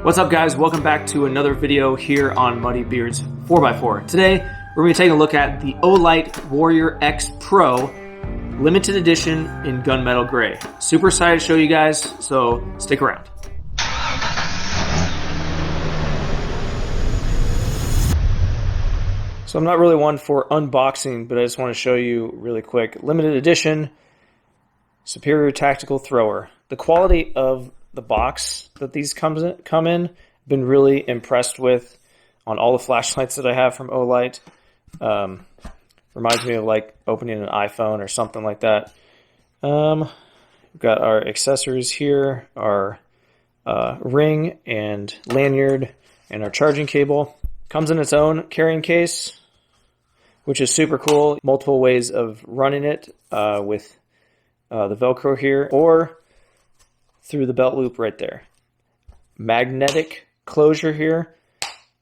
What's up, guys? Welcome back to another video here on Muddy Beard's 4x4. Today, we're going to be taking a look at the Olight Warrior X Pro limited edition in gunmetal gray. Super excited to show you guys, so stick around. So I'm not really one for unboxing, but I just want to show you really quick. Limited edition, superior tactical thrower. The quality of the box that these come in, been really impressed with on all the flashlights that I have from Olight. Reminds me of like opening an iPhone or something like that. We've got our accessories here, our ring and lanyard, and our charging cable. Comes in its own carrying case, which is super cool. Multiple ways of running it with the Velcro here, or through the belt loop right there. Magnetic closure here,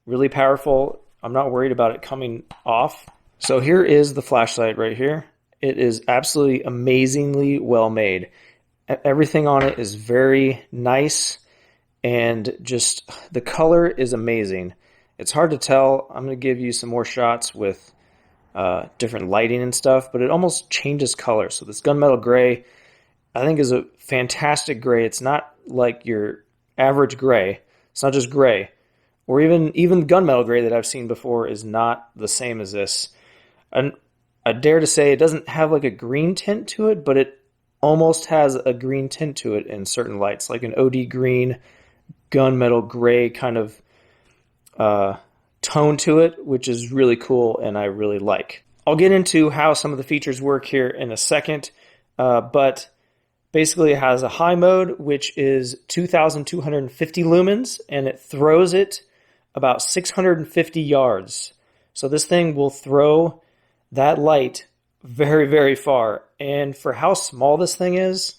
really powerful. I'm not worried about it coming off. So here is the flashlight right here. It is absolutely amazingly well made. Everything on it is very nice, and just the color is amazing. It's hard to tell. I'm going to give you some more shots with different lighting and stuff, but it almost changes color. So this gunmetal gray, I think, is a fantastic gray. It's not like your average gray. It's not just gray. Or even gunmetal gray that I've seen before is not the same as this. And I dare to say it doesn't have like a green tint to it, but it almost has a green tint to it in certain lights, like an OD green, gunmetal gray kind of tone to it, which is really cool and I really like. I'll get into how some of the features work here in a second, but basically it has a high mode, which is 2,250 lumens, and it throws it about 650 yards. So this thing will throw that light very, very far. And for how small this thing is,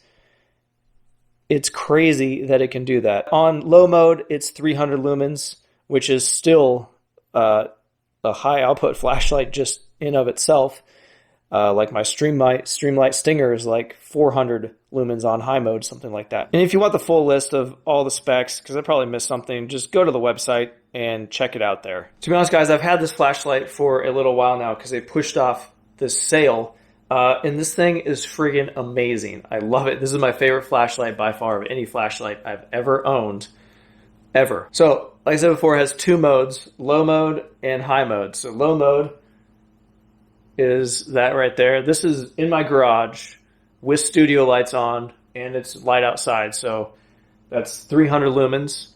it's crazy that it can do that. On low mode, it's 300 lumens, which is still a high output flashlight just in of itself. Like my Streamlight Stinger is like 400 lumens on high mode, something like that. And if you want the full list of all the specs, because I probably missed something, just go to the website and check it out there. To be honest, guys, I've had this flashlight for a little while now because they pushed off this sale. And this thing is friggin' amazing. I love it. This is my favorite flashlight by far of any flashlight I've ever owned, ever. So, like I said before, it has two modes, low mode and high mode. So low mode is that right there. This is in my garage with studio lights on, and it's light outside, so that's 300 lumens.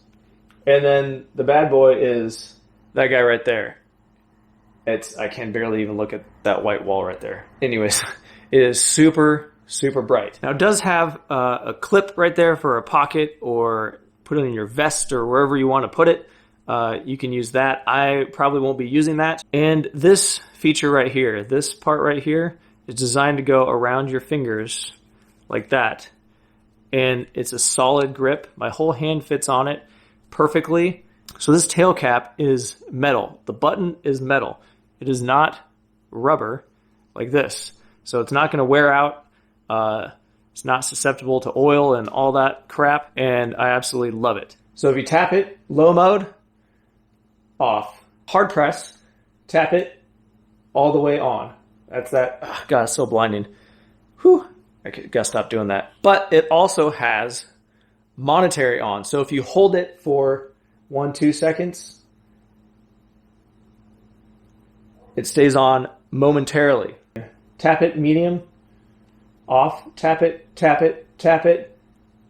And then the bad boy is that guy right there. I can barely even look at that white wall right there. Anyways, it is super, super bright. Now, it does have a clip right there for a pocket, or put it in your vest or wherever you want to put it. You can use that. I probably won't be using that. And this feature right here, this part right here, is designed to go around your fingers like that. And it's a solid grip. My whole hand fits on it perfectly. So this tail cap is metal. The button is metal. It is not rubber like this. So it's not going to wear out. It's not susceptible to oil and all that crap. And I absolutely love it. So if you tap it, low mode, off. Hard press, tap it all the way on. That's that. Oh, God, it's so blinding. Whew. I gotta stop doing that. But it also has monetary on. So if you hold it for 1-2 seconds, it stays on momentarily. Tap it, medium, off, tap it, tap it, tap it,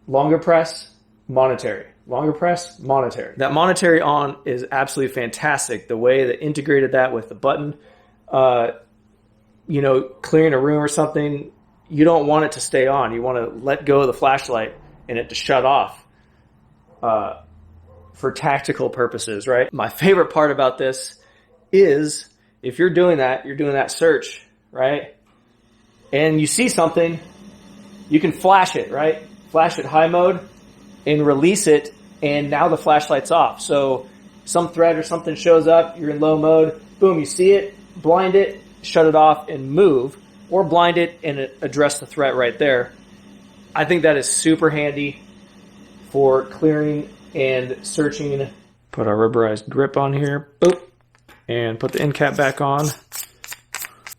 longer press, monetary. Longer press, monetary. That monetary on is absolutely fantastic. The way they integrated that with the button, you know, clearing a room or something, you don't want it to stay on. You want to let go of the flashlight and it to shut off for tactical purposes, right? My favorite part about this is if you're doing that search, right? And you see something, you can flash it, right? Flash it high mode and release it, and now the flashlight's off. So some thread or something shows up, you're in low mode, boom, you see it, blind it, shut it off and move, or blind it and address the threat right there. I think that is super handy for clearing and searching. Put our rubberized grip on here, boop, and put the end cap back on.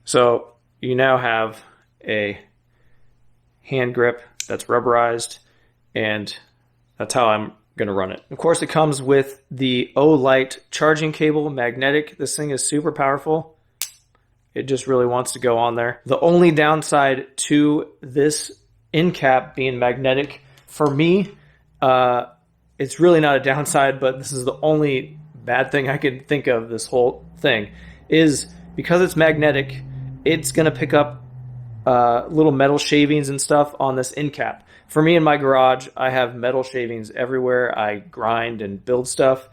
So you now have a hand grip that's rubberized, and that's how I'm going to run it. Of course, it comes with the Olight charging cable, magnetic. This thing is super powerful. It just really wants to go on there. The only downside to this end cap being magnetic, for me, it's really not a downside, but this is the only bad thing I could think of this whole thing, is because it's magnetic, it's going to pick up little metal shavings and stuff on this end cap. For me in my garage, I have metal shavings everywhere. I grind and build stuff.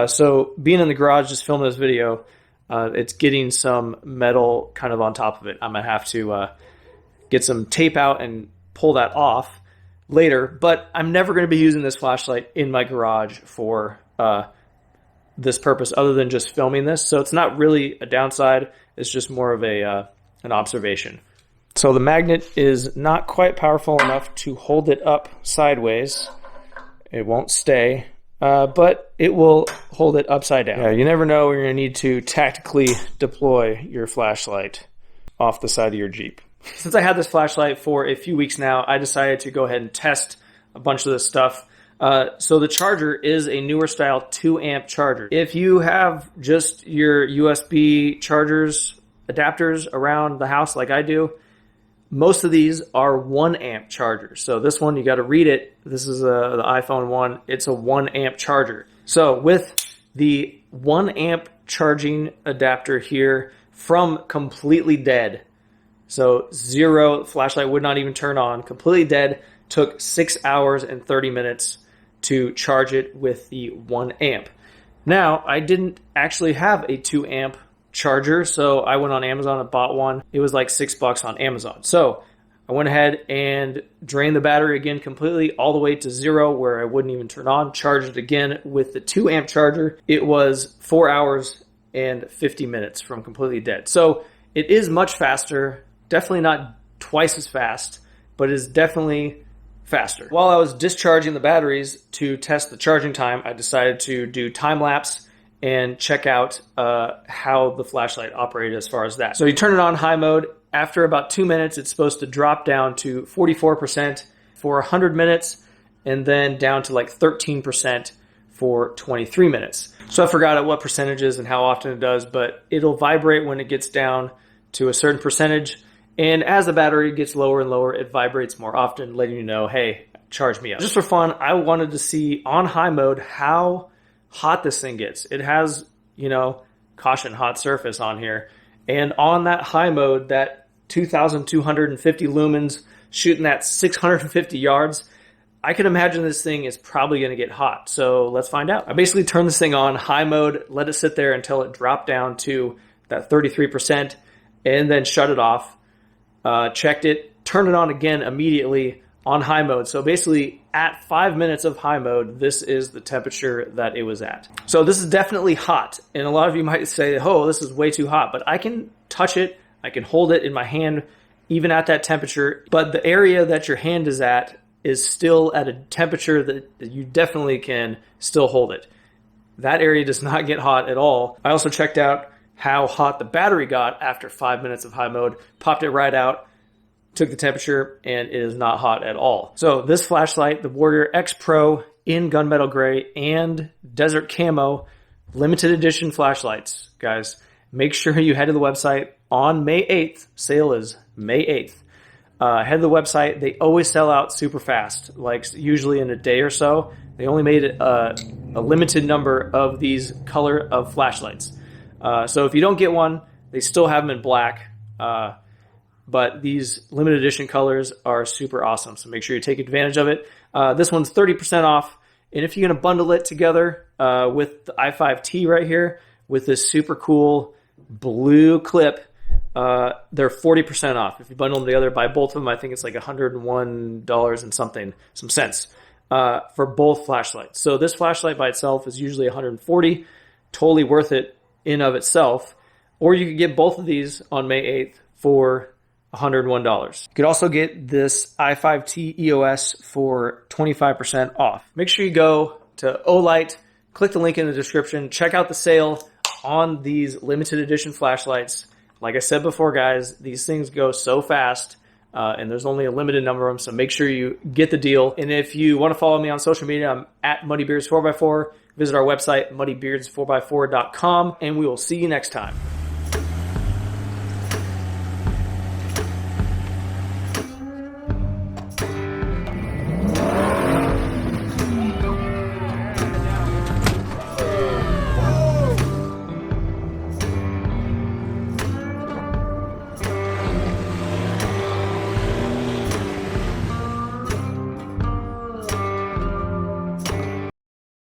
So being in the garage, just filming this video, it's getting some metal kind of on top of it. I'm going to have to get some tape out and pull that off later. But I'm never going to be using this flashlight in my garage for this purpose other than just filming this. So it's not really a downside. It's just more of an observation. So the magnet is not quite powerful enough to hold it up sideways. It won't stay, but it will hold it upside down. Yeah, you never know when you're going to need to tactically deploy your flashlight off the side of your Jeep. Since I had this flashlight for a few weeks now, I decided to go ahead and test a bunch of this stuff. So the charger is a newer style 2-amp charger. If you have just your USB chargers, adapters around the house like I do, most of these are 1-amp chargers. So this one, you got to read it. This is the iPhone one. It's a 1-amp charger. So with the 1-amp charging adapter here from completely dead, so zero, flashlight would not even turn on, completely dead, took 6 hours and 30 minutes to charge it with the 1-amp. Now, I didn't actually have a 2-amp charger, so I went on Amazon and bought one. It was like $6 on Amazon. So I went ahead and drained the battery again completely all the way to zero where I wouldn't even turn on, charged it again with the 2-amp charger. It was 4 hours and 50 minutes from completely dead. So it is much faster, definitely not twice as fast, but it is definitely faster. While I was discharging the batteries to test the charging time, I decided to do time lapse and check out how the flashlight operated as far as that. So you turn it on high mode. After about 2 minutes, it's supposed to drop down to 44% for 100 minutes and then down to like 13% for 23 minutes. So I forgot at what percentages and how often it does, but it'll vibrate when it gets down to a certain percentage. And as the battery gets lower and lower, it vibrates more often, letting you know, hey, charge me up. Just for fun, I wanted to see on high mode how hot this thing gets. It has, caution hot surface on here. And on that high mode, that 2,250 lumens shooting that 650 yards, I can imagine this thing is probably going to get hot. So let's find out. I basically turned this thing on high mode, let it sit there until it dropped down to that 33%, and then shut it off. Checked it, turned it on again immediately on high mode. So basically at 5 minutes of high mode, this is the temperature that it was at. So this is definitely hot. And a lot of you might say, oh, this is way too hot, but I can touch it. I can hold it in my hand, even at that temperature. But the area that your hand is at is still at a temperature that you definitely can still hold it. That area does not get hot at all. I also checked out how hot the battery got after 5 minutes of high mode, popped it right out, took the temperature, and it is not hot at all. So this flashlight, the Warrior X Pro in gunmetal gray and desert camo, limited edition flashlights, guys. Make sure you head to the website on May 8th. Sale is May 8th. Head to the website. They always sell out super fast, like usually in a day or so. They only made a limited number of these color of flashlights. So if you don't get one, they still have them in black. But these limited edition colors are super awesome. So make sure you take advantage of it. This one's 30% off. And if you're going to bundle it together with the i5T right here, with this super cool blue clip, they're 40% off. If you bundle them together, buy both of them, I think it's like $101 and some cents for both flashlights. So this flashlight by itself is usually $140, totally worth it in of itself. Or you could get both of these on May 8th for $101. You could also get this i5T EOS for 25% off. Make sure you go to Olight. Click the link in the description. Check out the sale on these limited edition flashlights. Like I said before, guys, these things go so fast, and there's only a limited number of them, so make sure you get the deal. And if you want to follow me on social media, I'm at MuddyBeards4x4. Visit our website, muddybeards4x4.com, and we will see you next time.